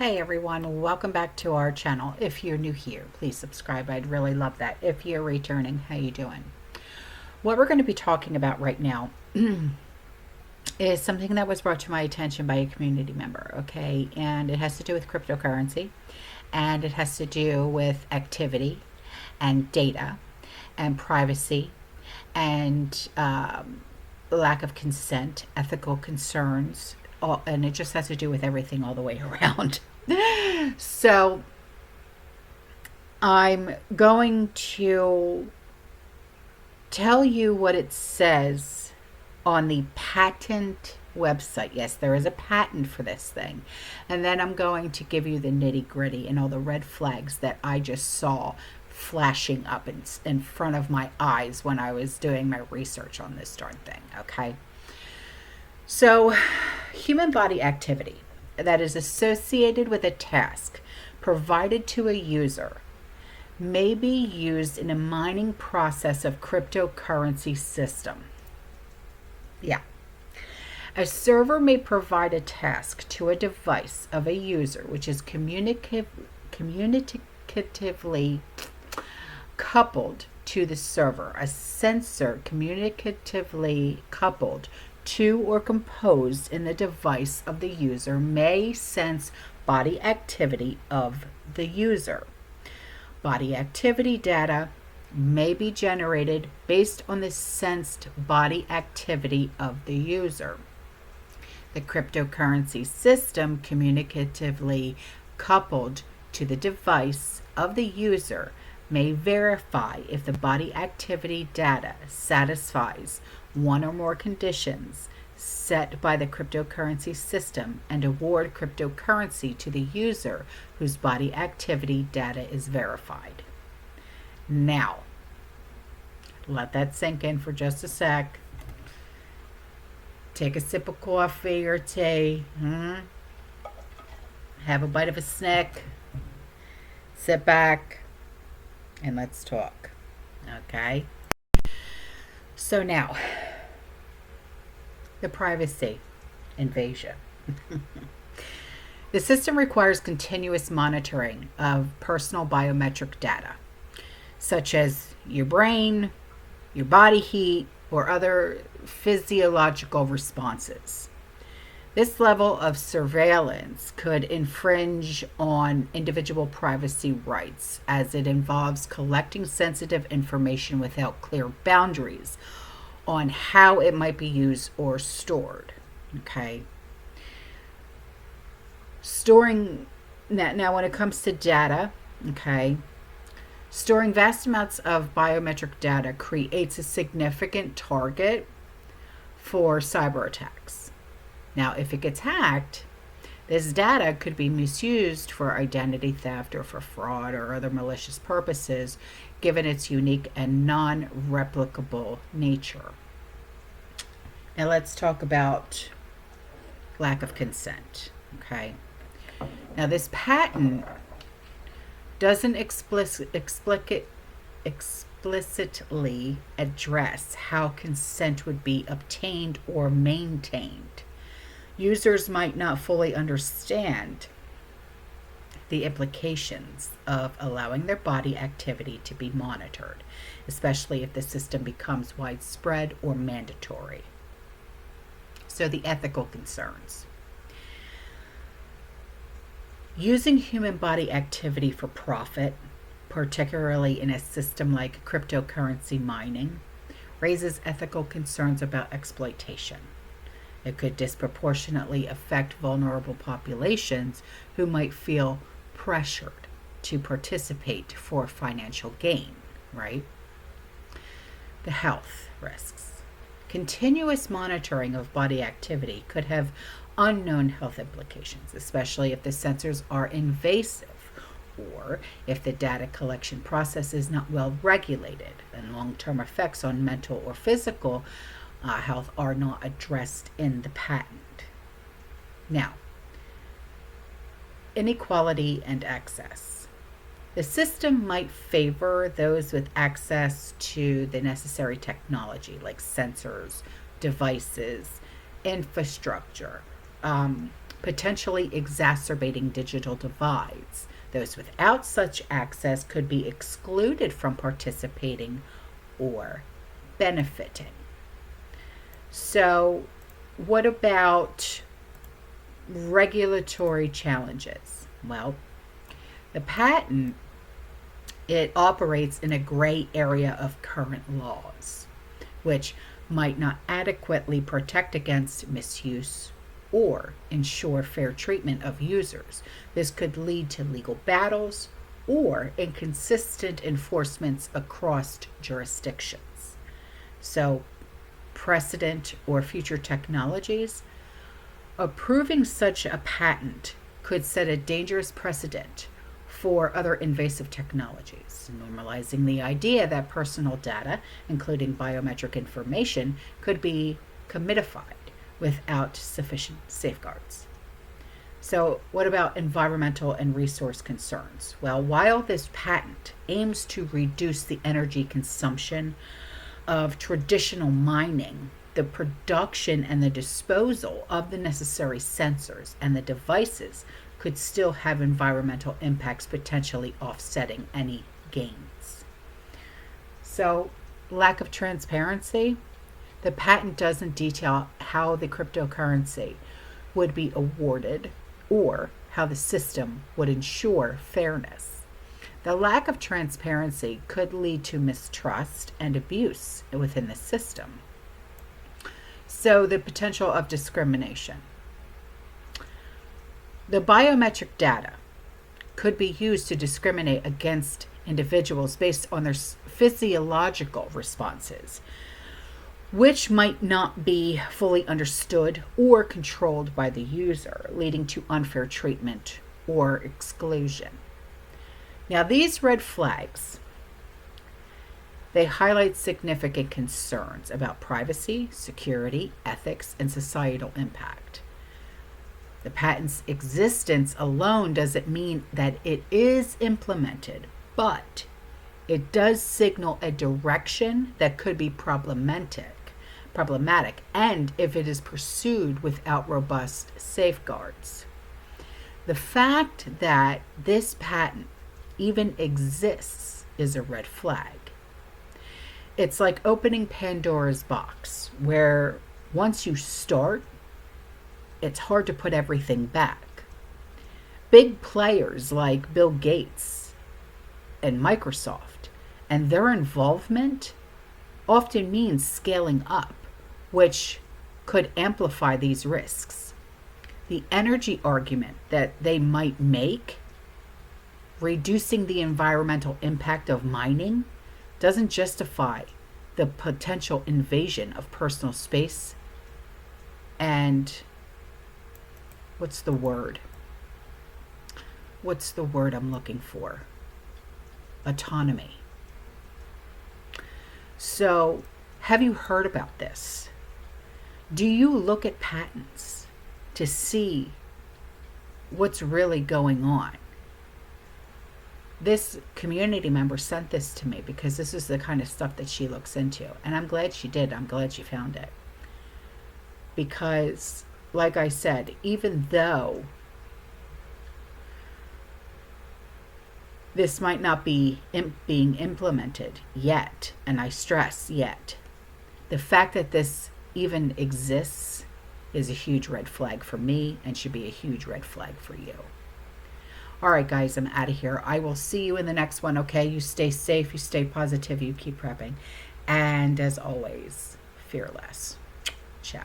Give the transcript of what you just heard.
Hey everyone, welcome back to our channel. If you're new here, please subscribe. I'd really love that. If you're returning, how you doing? What we're going to be talking about right now is something that was brought to my attention by a community member, okay? And it has to do with cryptocurrency, and it has to do with activity and data and privacy and lack of consent, ethical concerns, and it just has to do with everything all the way around. So I'm going to tell you what it says on the patent website. Yes, there is a patent for this thing. And then I'm going to give you the nitty gritty and all the red flags that I just saw flashing up in front of my eyes when I was doing my research on this darn thing. Okay. So, human body activity that is associated with a task provided to a user may be used in a mining process of cryptocurrency system. Yeah. A server may provide a task to a device of a user which is communicatively coupled to the server. A sensor communicatively coupled to or composed in the device of the user may sense body activity of the user. Body activity data may be generated based on the sensed body activity of the user. The cryptocurrency system communicatively coupled to the device of the user may verify if the body activity data satisfies one or more conditions set by the cryptocurrency system and award cryptocurrency to the user whose body activity data is verified. Now, let that sink in for just a sec. Take a sip of coffee or tea. Have a bite of a snack. Sit back and let's talk. Okay? So now, the privacy invasion. The system requires continuous monitoring of personal biometric data, such as your brain, your body heat, or other physiological responses. This level of surveillance could infringe on individual privacy rights as it involves collecting sensitive information without clear boundaries on how it might be used or stored. Okay. Storing, now when it comes to data, okay, storing vast amounts of biometric data creates a significant target for cyber attacks. Now, if it gets hacked, this data could be misused for identity theft or for fraud or other malicious purposes, given its unique and non-replicable nature. Now, let's talk about lack of consent. Okay. Now, this patent doesn't explicitly address how consent would be obtained or maintained. Users might not fully understand the implications of allowing their body activity to be monitored, especially if the system becomes widespread or mandatory. So, the ethical concerns. Using human body activity for profit, particularly in a system like cryptocurrency mining, raises ethical concerns about exploitation. It could disproportionately affect vulnerable populations who might feel pressured to participate for financial gain, right? The health risks. Continuous monitoring of body activity could have unknown health implications, especially if the sensors are invasive or if the data collection process is not well regulated, and long-term effects on mental or physical health are not addressed in the patent. Now, inequality and access. The system might favor those with access to the necessary technology like sensors, devices, infrastructure, potentially exacerbating digital divides. Those without such access could be excluded from participating or benefiting. So, what about regulatory challenges? Well, the patent, it operates in a gray area of current laws, which might not adequately protect against misuse or ensure fair treatment of users. This could lead to legal battles or inconsistent enforcements across jurisdictions. So, precedent or future technologies, approving such a patent could set a dangerous precedent for other invasive technologies, normalizing the idea that personal data, including biometric information, could be commodified without sufficient safeguards. So, what about environmental and resource concerns? Well, while this patent aims to reduce the energy consumption of traditional mining, the production and the disposal of the necessary sensors and the devices could still have environmental impacts, potentially offsetting any gains. So, lack of transparency. The patent doesn't detail how the cryptocurrency would be awarded or how the system would ensure fairness. The lack of transparency could lead to mistrust and abuse within the system. So, the potential of discrimination. The biometric data could be used to discriminate against individuals based on their physiological responses, which might not be fully understood or controlled by the user, leading to unfair treatment or exclusion. Now, these red flags, they highlight significant concerns about privacy, security, ethics, and societal impact. The patent's existence alone doesn't mean that it is implemented, but it does signal a direction that could be problematic, and if it is pursued without robust safeguards. The fact that this patent even exists is a red flag. It's like opening Pandora's box, where once you start, it's hard to put everything back. Big players like Bill Gates and Microsoft and their involvement often means scaling up, which could amplify these risks. The energy argument that they might make, reducing the environmental impact of mining, doesn't justify the potential invasion of personal space and what's the word I'm looking for? Autonomy. So, have you heard about this? Do you look at patents to see what's really going on? This community member sent this to me because this is the kind of stuff that she looks into. And I'm glad she did. I'm glad she found it. Because, like I said, even though this might not be being implemented yet, and I stress yet, the fact that this even exists is a huge red flag for me and should be a huge red flag for you. All right, guys, I'm out of here. I will see you in the next one, okay? You stay safe, you stay positive, you keep prepping. And as always, fearless. Ciao.